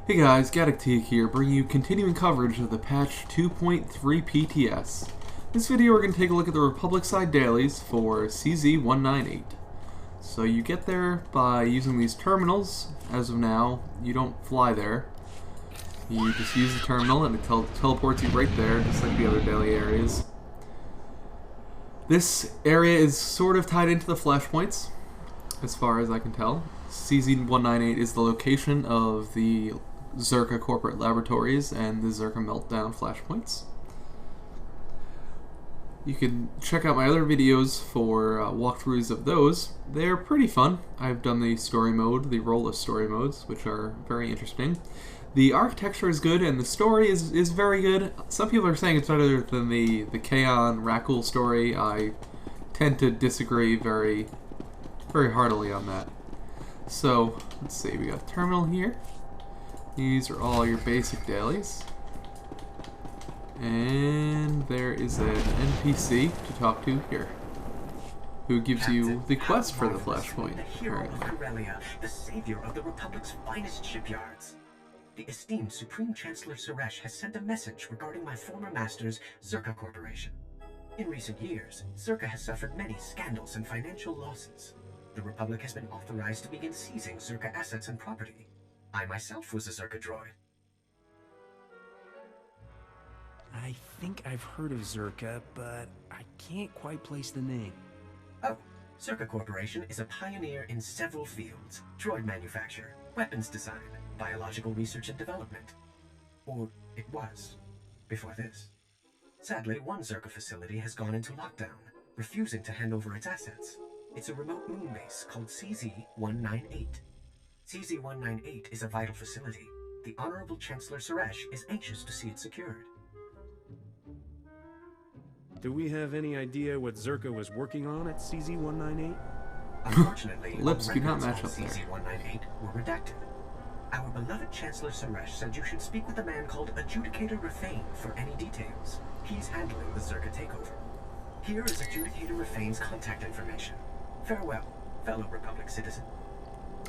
Hey guys, Gaddock Teeg here, bringing you continuing coverage of the patch 2.3 PTS. This video we're going to take a look at the Republic side dailies for CZ198. So you get there by using these terminals. As of now, you don't fly there. You just use the terminal and it teleports you right there, just like the other daily areas. This area is sort of tied into the flashpoints, as far as I can tell. CZ198 is the location of the Zerka corporate laboratories and the Zerka meltdown flashpoints. You can check out my other videos for walkthroughs of those. They're pretty fun. I've done the story mode, the role-less story modes, which are very interesting. The architecture is good and the story is very good. Some people are saying it's better than the Kaon Rakul story. I tend to disagree very heartily on that. So, let's see, we got a terminal here. These are all your basic dailies. And there is an NPC to talk to here, who gives you the quest for the flashpoint. The hero of Corellia, the savior of the Republic's finest shipyards. The esteemed Supreme Chancellor Suresh has sent a message regarding my former master's Zerka Corporation. In recent years, Zerka has suffered many scandals and financial losses. The Republic has been authorized to begin seizing Zerka assets and property. I myself was a Zerka droid. I think I've heard of Zerka, but I can't quite place the name. Oh, Zerka Corporation is a pioneer in several fields: droid manufacture, weapons design, biological research and development. Or it was, before this. Sadly, one Zerka facility has gone into lockdown, refusing to hand over its assets. It's a remote moon base called CZ198. CZ198 is a vital facility. The Honorable Chancellor Suresh is anxious to see it secured. Do we have any idea what Zerka was working on at CZ198? Unfortunately, Lips do not records match on up there. CZ198 were redacted. Our beloved Chancellor Suresh said you should speak with a man called Adjudicator Rafane for any details. He's handling the Zerka takeover. Here is Adjudicator Rafane's contact information. Farewell, fellow Republic citizen.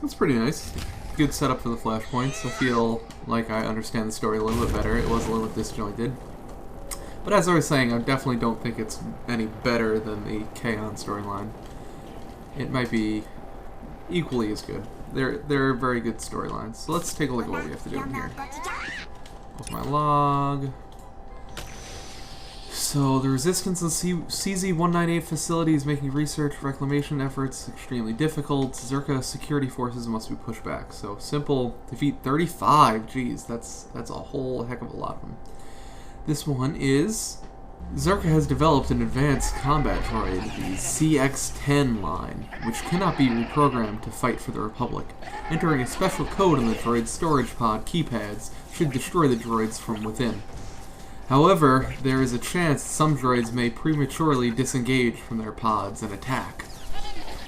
That's pretty nice. Good setup for the flashpoints. I feel like I understand the story a little bit better. It was a little bit disjointed. But as I was saying, I definitely don't think it's any better than the Kaon storyline. It might be equally as good. They're very good storylines. So let's take a look at what we have to do in here. Open my log. So the resistance in CZ198 facility is making research reclamation efforts extremely difficult. Zerka security forces must be pushed back. So simple, defeat 35. Jeez, that's a whole heck of a lot of them. This one is Zerka has developed an advanced combat droid, the CX-10 line, which cannot be reprogrammed to fight for the Republic. Entering a special code on the droid's storage pod keypads should destroy the droids from within. However, there is a chance some droids may prematurely disengage from their pods and attack.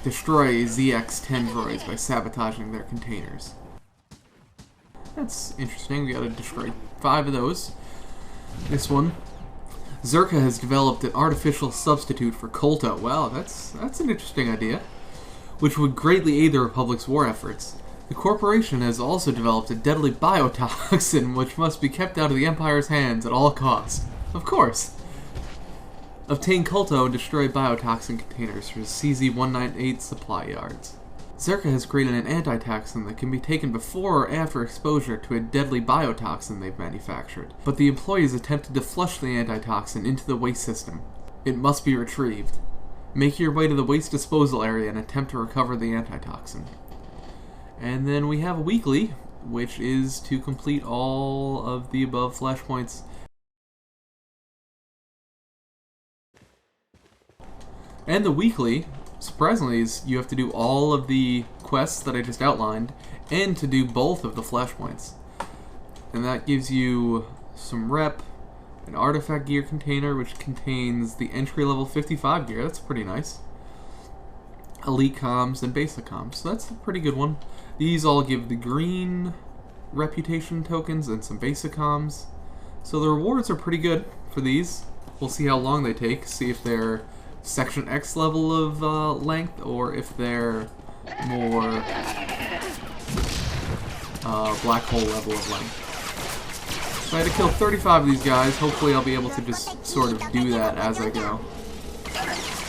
Destroy ZX-10 droids by sabotaging their containers. That's interesting. We gotta destroy 5 of those. This one. Zerka has developed an artificial substitute for Kolto. Wow, that's an interesting idea, which would greatly aid the Republic's war efforts. The corporation has also developed a deadly biotoxin which must be kept out of the Empire's hands at all costs. Of course. Obtain Kolto and destroy biotoxin containers for CZ198 supply yards. Zerka has created an antitoxin that can be taken before or after exposure to a deadly biotoxin they've manufactured, but the employees attempted to flush the antitoxin into the waste system. It must be retrieved. Make your way to the waste disposal area and attempt to recover the antitoxin. And then we have a weekly, which is to complete all of the above flashpoints. And the weekly, surprisingly, is you have to do all of the quests that I just outlined, and to do both of the flashpoints. And that gives you some rep, an artifact gear container, which contains the entry-level 55 gear. That's pretty nice. Elite comms and basic comms. So that's a pretty good one. These all give the green reputation tokens and some basic comms. So the rewards are pretty good for these. We'll see how long they take. See if they're Section X level of length or if they're more black hole level of length. So I had to kill 35 of these guys. Hopefully I'll be able to just sort of do that as I go.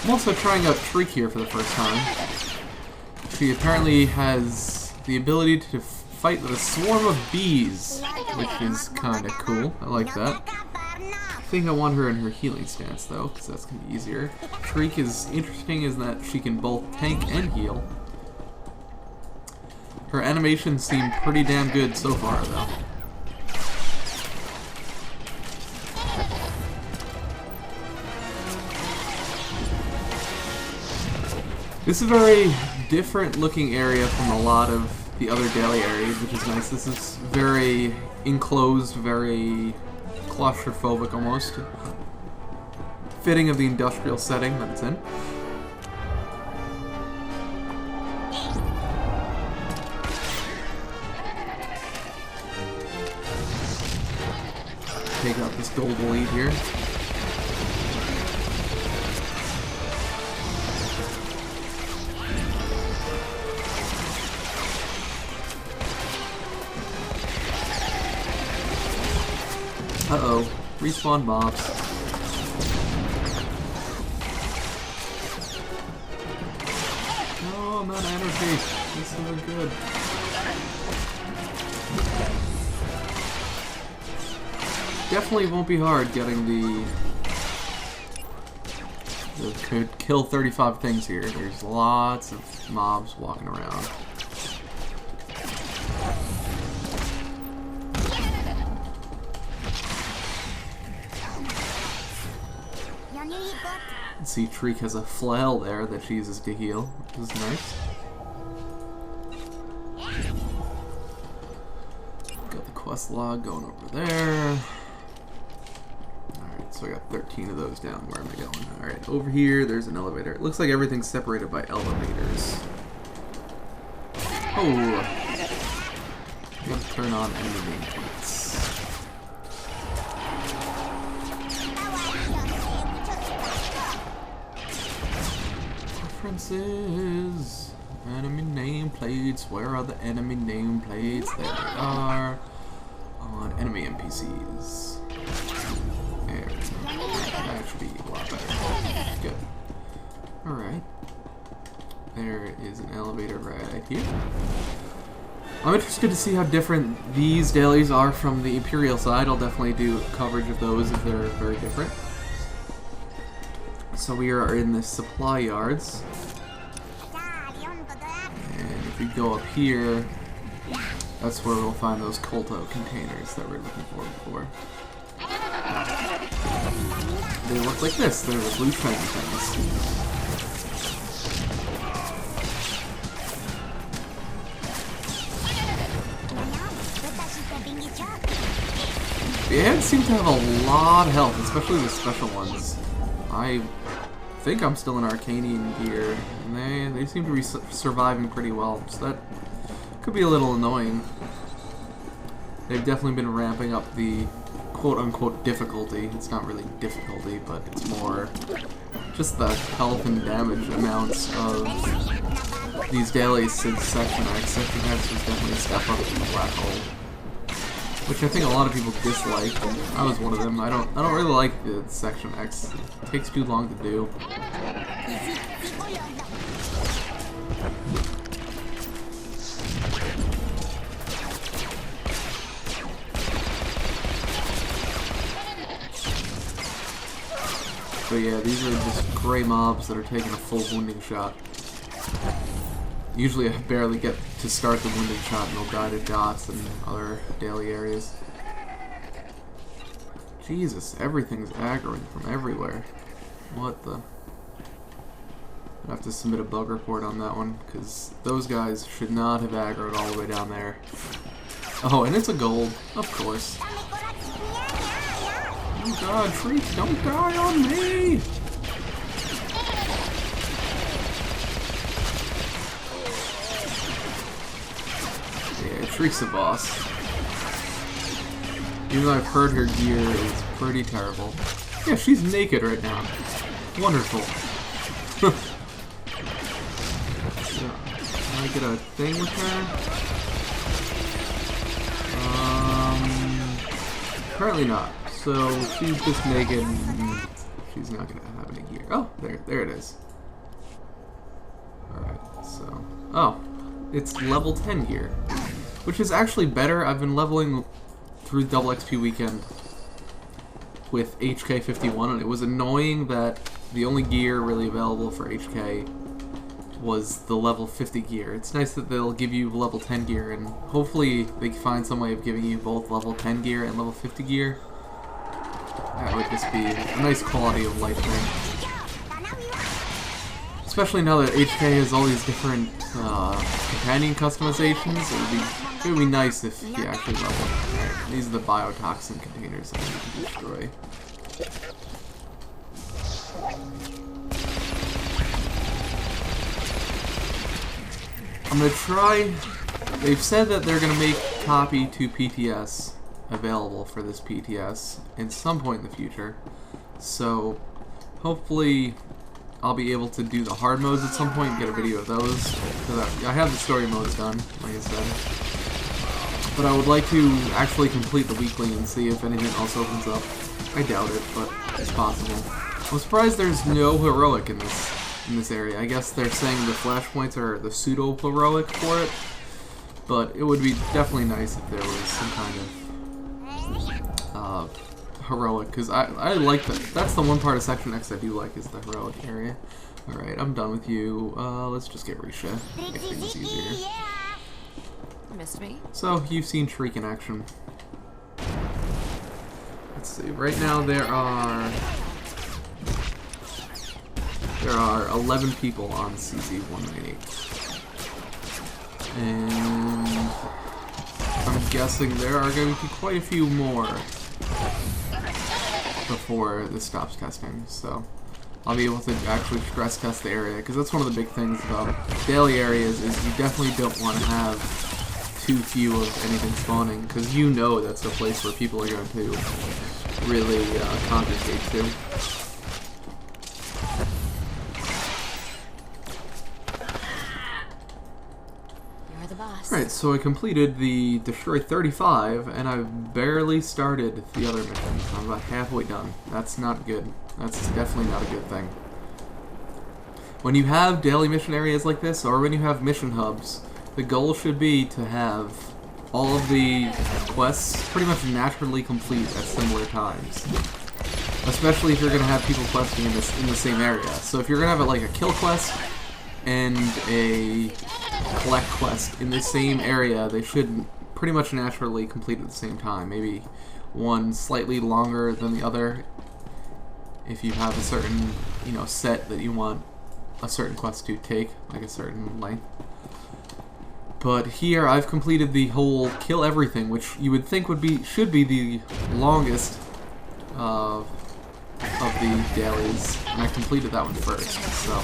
I'm also trying out Shriek here for the first time. She apparently has the ability to fight with a swarm of bees, which is kind of cool. I like that. I think I want her in her healing stance though, because that's going to be easier. Shriek is interesting in that she can both tank and heal. Her animations seem pretty damn good so far though. This is a very different looking area from a lot of the other daily areas, which is nice. This is very enclosed, very claustrophobic almost. Fitting of the industrial setting that it's in. Take out this gold lead here. Uh-oh. Respawn mobs. Oh, I'm out of energy. This isn't good. Definitely won't be hard getting the kill 35 things here. There's lots of mobs walking around. Let's see, Shriek has a flail there that she uses to heal, which is nice. Got the quest log going over there. Alright, so I got 13 of those down. Where am I going? Alright, over here there's an elevator. It looks like everything's separated by elevators. Oh! Gotta turn on enemy maintenance. Preferences. Enemy nameplates. Where are the enemy nameplates? There they are. On enemy NPCs. There we go. That should be a lot better. Good. Alright. There is an elevator right here. I'm interested to see how different these dailies are from the Imperial side. I'll definitely do coverage of those if they're very different. So we are in the supply yards. And if we go up here, that's where we'll find those Colto containers that we're looking for before. They look like this. They're the blue shiny things. The ants seem to have a lot of health, especially the special ones. I think I'm still in Arcanian gear, and they seem to be surviving pretty well, so that could be a little annoying. They've definitely been ramping up the quote-unquote difficulty. It's not really difficulty, but it's more just the health and damage amounts of these dailies since Section X. Section X was definitely a step up from the black hole, which I think a lot of people dislike. I was one of them. I don't really like the Section X. It takes too long to do. But yeah, these are just gray mobs that are taking a full wounding shot. Usually I barely get to start the wounding shot and they'll die to dots and other daily areas. Jesus, everything's aggroing from everywhere. What the? I have to submit a bug report on that one, because those guys should not have aggroed all the way down there. Oh, and it's a gold, of course. Oh god, Shriek, don't die on me! Yeah, Shriek's a boss. Even though I've heard her gear is pretty terrible. Yeah, she's naked right now. Wonderful. Can I get a thing with her? Currently not. So she's just naked. And she's not gonna have any gear. Oh, there it is. All right. So, oh, it's level 10 gear, which is actually better. I've been leveling through Double XP Weekend with HK51, and it was annoying that the only gear really available for HK was the level 50 gear. It's nice that they'll give you level 10 gear, and hopefully they can find some way of giving you both level 10 gear and level 50 gear. That would just be a nice quality of life thing. Especially now that HK has all these different companion customizations, it would be nice if you actually level. Right, these are the biotoxin containers that you can destroy. I'm gonna try. They've said that they're gonna make copy to PTS available for this PTS at some point in the future. So hopefully I'll be able to do the hard modes at some point and get a video of those. Because I have the story modes done, like I said. But I would like to actually complete the weekly and see if anything else opens up. I doubt it, but it's possible. I'm surprised there's no heroic in this area. I guess they're saying the flashpoints are the pseudo-heroic for it, but it would be definitely nice if there was some kind of heroic, because I like that. That's the one part of Section X I do like, is the heroic area. Alright, I'm done with you. Let's just get Risha. Make things easier. Missed me? So, you've seen Shriek in action. Let's see, right now there are 11 people on CZ-198. And I'm guessing there are going to be quite a few more before this stops testing, so I'll be able to actually stress test the area, because that's one of the big things about daily areas, is you definitely don't want to have too few of anything spawning, because you know that's the place where people are going to really congregate to. Alright, so I completed the Destroy 35, and I've barely started the other missions. I'm about halfway done. That's not good. That's definitely not a good thing. When you have daily mission areas like this, or when you have mission hubs, the goal should be to have all of the quests pretty much naturally complete at similar times. Especially if you're going to have people questing in the same area. So if you're going to have like a kill quest and a collect quest in the same area, they should pretty much naturally complete at the same time. Maybe one slightly longer than the other if you have a certain, set that you want a certain quest to take, like a certain length. But here I've completed the whole kill everything, which you would think should be the longest of the dailies, and I completed that one first, so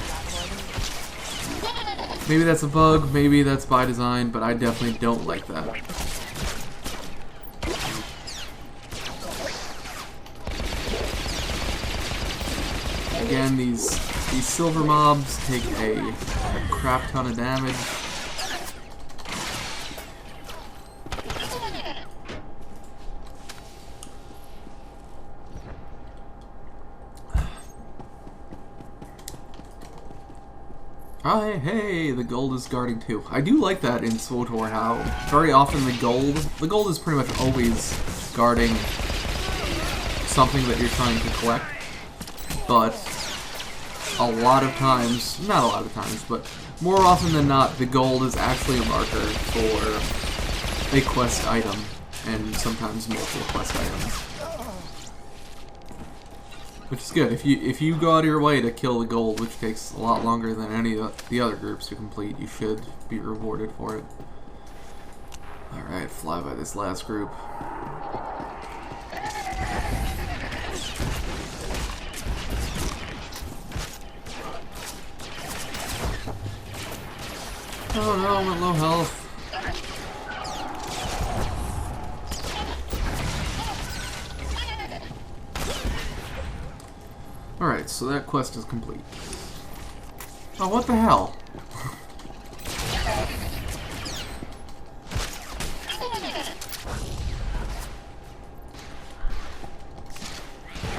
maybe that's a bug, maybe that's by design, but I definitely don't like that. Again, these silver mobs take a crap ton of damage. Oh, hey, the gold is guarding too. I do like that in SWTOR, how very often the gold is pretty much always guarding something that you're trying to collect, but a lot of times, not a lot of times, but more often than not, the gold is actually a marker for a quest item, and sometimes multiple quest items. Which is good. If you go out of your way to kill the gold, which takes a lot longer than any of the other groups to complete, you should be rewarded for it. Alright, fly by this last group. Oh no, I'm at low health. Alright, so that quest is complete. Oh, what the hell?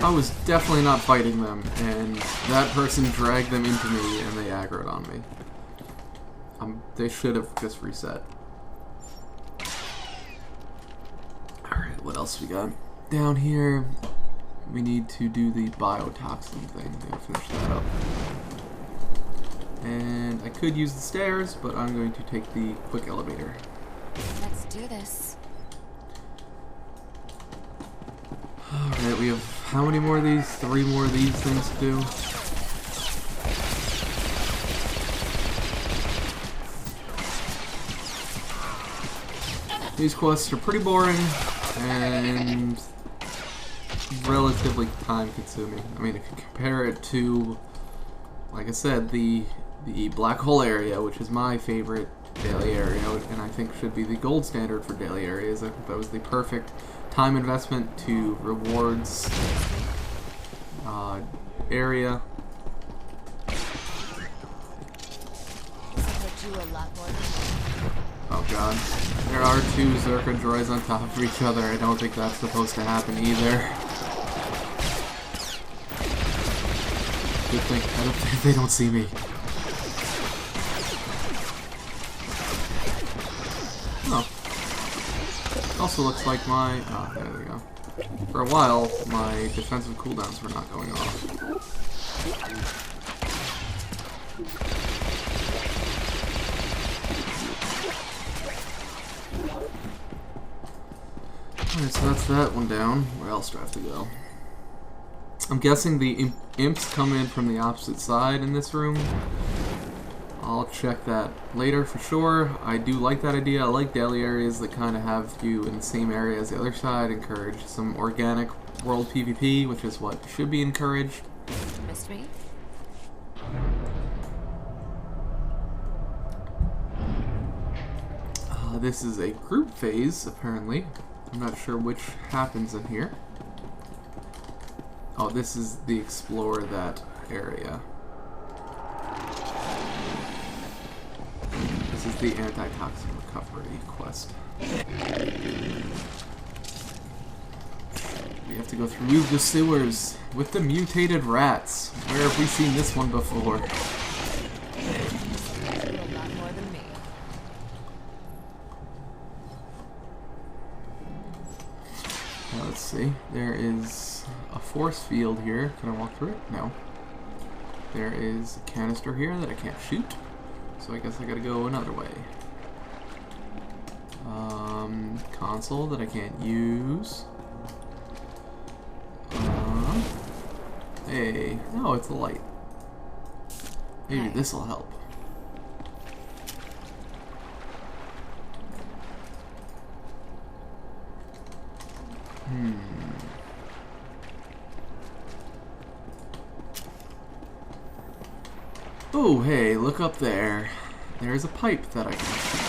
I was definitely not fighting them, and that person dragged them into me, and they aggroed on me. They should have just reset. Alright, what else we got? Down here, we need to do the biotoxin thing. Gotta finish that up. And I could use the stairs, but I'm going to take the quick elevator. Let's do this. Alright, we have how many more of these? 3 more of these things to do. These quests are pretty boring and relatively time consuming. I mean, if you compare it to, like I said, the black hole area, which is my favorite daily area, and I think should be the gold standard for daily areas. I think that was the perfect time investment to rewards area. Oh god. There are 2 Zerka droids on top of each other. I don't think that's supposed to happen either. Good thing. I don't think they don't see me. Oh. Also looks like my... Oh, there we go. For a while, my defensive cooldowns were not going off. Alright, so that's that one down. Where else do I have to go? I'm guessing the imps come in from the opposite side in this room. I'll check that later for sure. I do like that idea. I like daily areas that kind of have you in the same area as the other side. Encourage some organic world PvP, which is what should be encouraged. Missed me? This is a group phase, apparently. I'm not sure which happens in here. Oh, this is the explore that area. This is the antitoxin recovery quest. We have to go through the sewers with the mutated rats. Where have we seen this one before? Let's see. There is a force field here. Can I walk through it? No. There is a canister here that I can't shoot. So I guess I gotta go another way. Console that I can't use. Hey. Oh, it's a light. Maybe this'll help. Oh, hey, look up there. There's a pipe that I can shoot.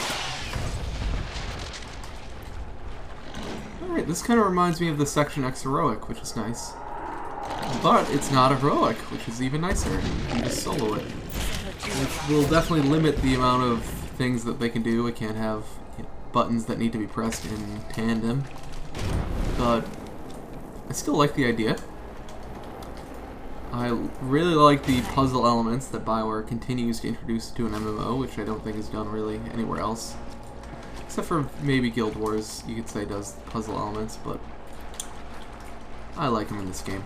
Alright, this kind of reminds me of the Section X heroic, which is nice. But it's not a heroic, which is even nicer. You can just solo it. Which will definitely limit the amount of things that they can do. I can't have buttons that need to be pressed in tandem. But I still like the idea. I really like the puzzle elements that BioWare continues to introduce to an MMO, which I don't think is done really anywhere else. Except for maybe Guild Wars, you could say does puzzle elements, but I like them in this game.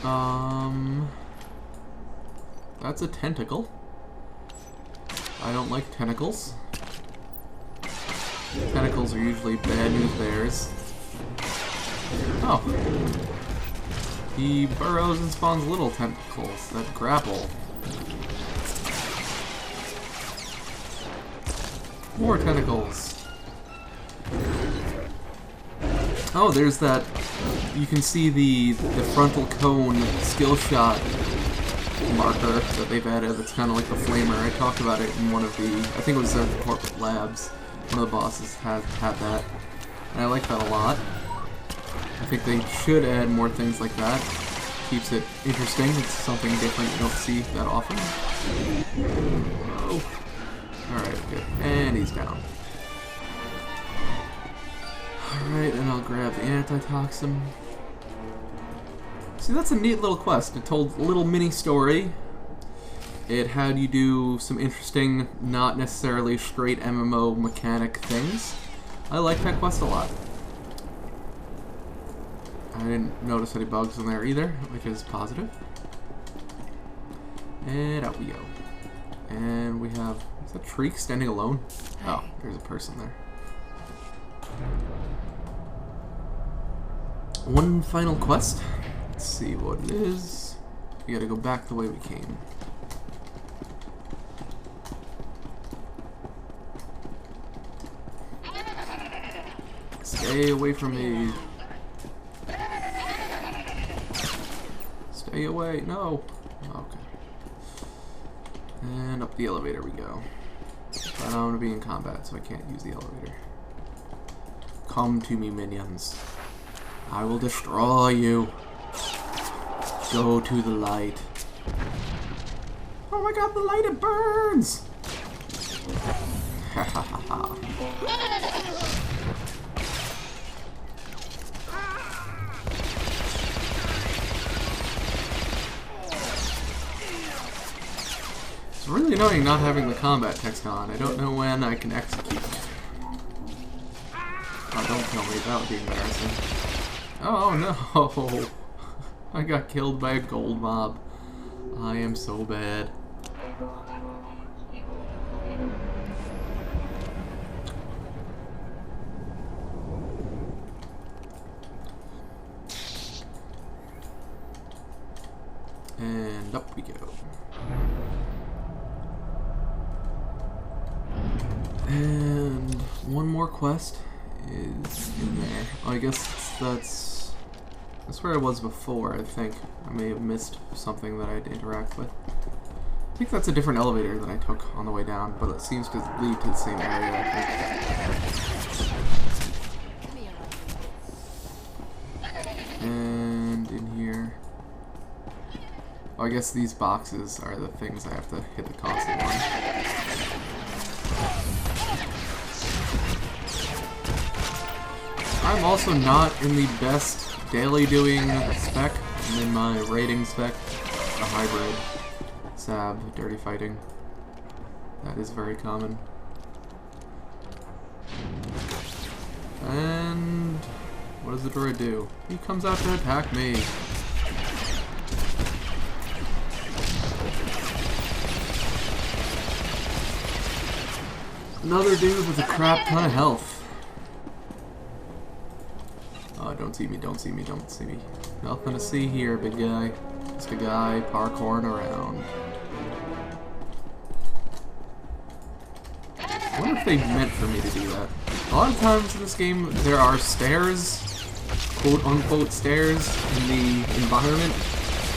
Alright. That's a tentacle. I don't like tentacles. Tentacles are usually bad news bears. Oh. He burrows and spawns little tentacles that grapple. More tentacles. Oh, there's that. You can see the frontal cone skill shot marker that they've added that's kind of like the flamer. I talked about it in one of the, I think it was the corporate labs. One of the bosses had that. And I like that a lot. I think they should add more things like that. keeps it interesting. It's something different you don't see that often. Oh. Alright, good. And he's down. Alright, and I'll grab the antitoxin. See, that's a neat little quest. It told a little mini story. It had you do some interesting, not necessarily straight MMO mechanic things. I like that quest a lot. I didn't notice any bugs in there either, which is positive. And out we go. And we have... Is that Shriek standing alone? Oh, there's a person there. One final quest. Let's see what it is. We gotta go back the way we came. Stay away from me. Stay away. No. Okay. And up the elevator we go. But I'm gonna be in combat, so I can't use the elevator. Come to me, minions. I will destroy you. Go to the light. Oh my god, the light, it burns! Ha ha ha ha. It's really annoying not having the combat text on. I don't know when I can execute. Oh, don't kill me. That would be embarrassing. Oh no! I got killed by a gold mob. I am so bad. And up we go. And one more quest is in there. Oh, I guess that's where I was before, I think. I may have missed something that I had to interact with. I think that's a different elevator than I took on the way down, but it seems to lead to the same area, I think. And in here... Oh, I guess these boxes are the things I have to hit the console on. I'm also not in the best daily doing spec. I'm in my raiding spec, the hybrid, Sab, dirty fighting. That is very common. And what does the droid do? He comes out to attack me. Another dude with a crap ton of health. Oh, don't see me, don't see me, don't see me. Nothing to see here, big guy. Just a guy parkouring around. I wonder if they meant for me to do that. A lot of times in this game, there are stairs, quote-unquote stairs, in the environment.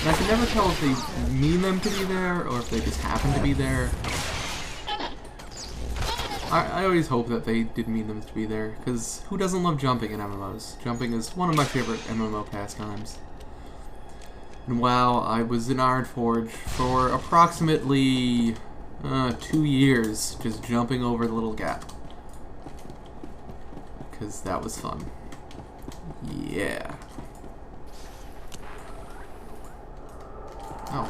And I can never tell if they mean them to be there, or if they just happen to be there. I always hope that they did mean them to be there, because who doesn't love jumping in MMOs? Jumping is one of my favorite MMO pastimes. And wow, I was in Ironforge for approximately 2 years, just jumping over the little gap. Because that was fun. Yeah. Oh,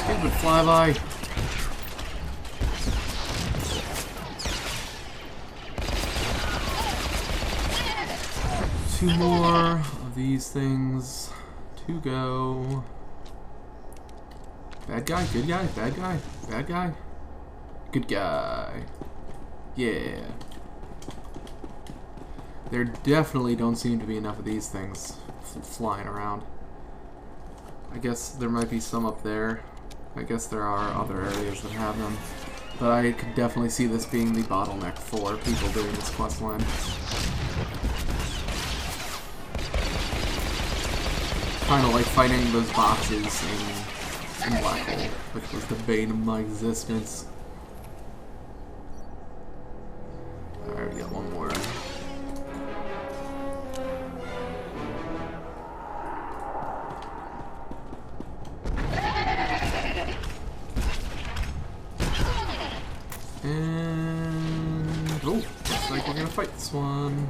stupid flyby. Two more of these things to go. Bad guy, good guy, bad guy, bad guy, good guy. Yeah. There definitely don't seem to be enough of these things flying around. I guess there might be some up there. I guess there are other areas that have them. But I could definitely see this being the bottleneck for people doing this quest line. Kind of like fighting those boxes in Black Hole, which was the bane of my existence. Alright, we got one more. And oh, looks like we're gonna fight this one.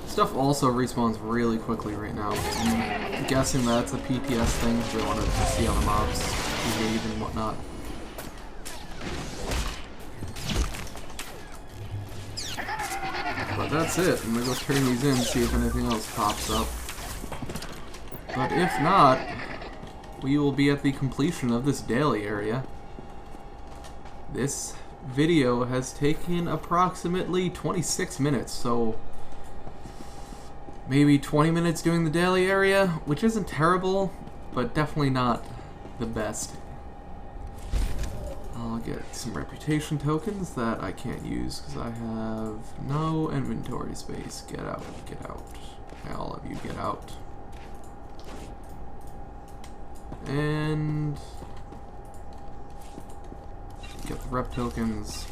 Stuff also respawns really quickly right now. I'm guessing that's a PTS thing. They want to see how the mobs behave and whatnot. But that's it. I'm gonna go turn these in and see if anything else pops up. But if not, we will be at the completion of this daily area. This video has taken approximately 26 minutes, so maybe 20 minutes doing the daily area, which isn't terrible, but definitely not the best. I'll get some reputation tokens that I can't use because I have no inventory space. Get out, get out. All of you get out. And get the rep tokens.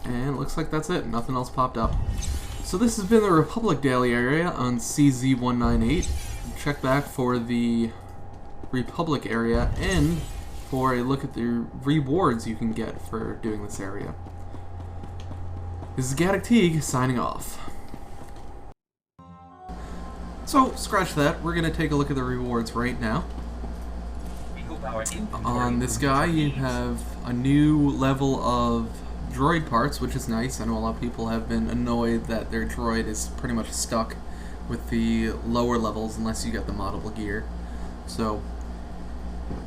And it looks like that's it. Nothing else popped up. So this has been the Republic Daily area on CZ198. Check back for the Republic area and for a look at the rewards you can get for doing this area. This is Gaddock Teeg signing off. So, scratch that. We're going to take a look at the rewards right now. On this guy, you have a new level of droid parts, which is nice. I know a lot of people have been annoyed that their droid is pretty much stuck with the lower levels unless you get the moddable gear. So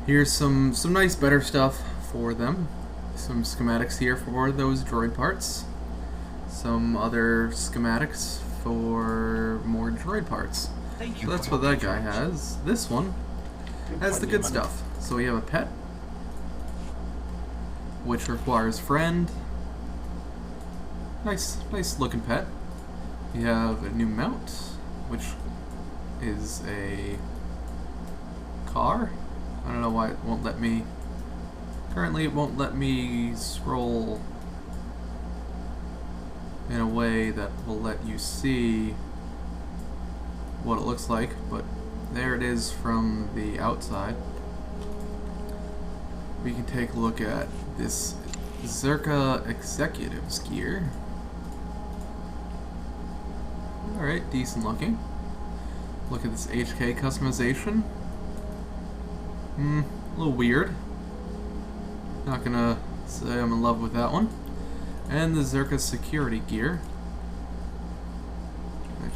here's some nice better stuff for them. Some schematics here for those droid parts. Some other schematics for more droid parts. So that's what that guy has. This one has the good stuff. So we have a pet, which requires friend. Nice looking pet. You have a new mount, which is a car. I don't know why it won't let me. Currently, it won't let me scroll in a way that will let you see what it looks like, but there it is from the outside. We can take a look at this Zerka Executives gear. Alright, decent looking. Look at this HK customization. A little weird. Not gonna say I'm in love with that one. And the Zerka security gear, which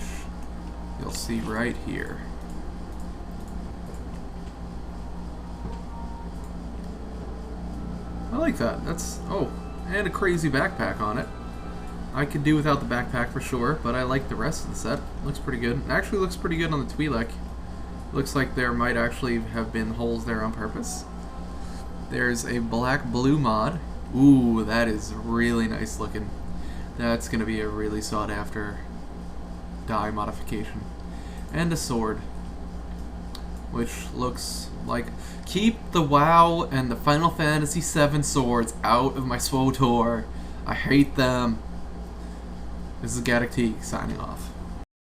you'll see right here. I like that. That's, oh, and a crazy backpack on it. I could do without the backpack for sure, but I like the rest of the set. Looks pretty good. It actually looks pretty good on the Twi'lek. Looks like there might actually have been holes there on purpose. There's a black-blue mod. Ooh, that is really nice looking. That's going to be a really sought-after dye modification. And a sword, which looks like... Keep the WoW and the Final Fantasy VII swords out of my SWTOR. I hate them. This is Gaddock Teeg signing off.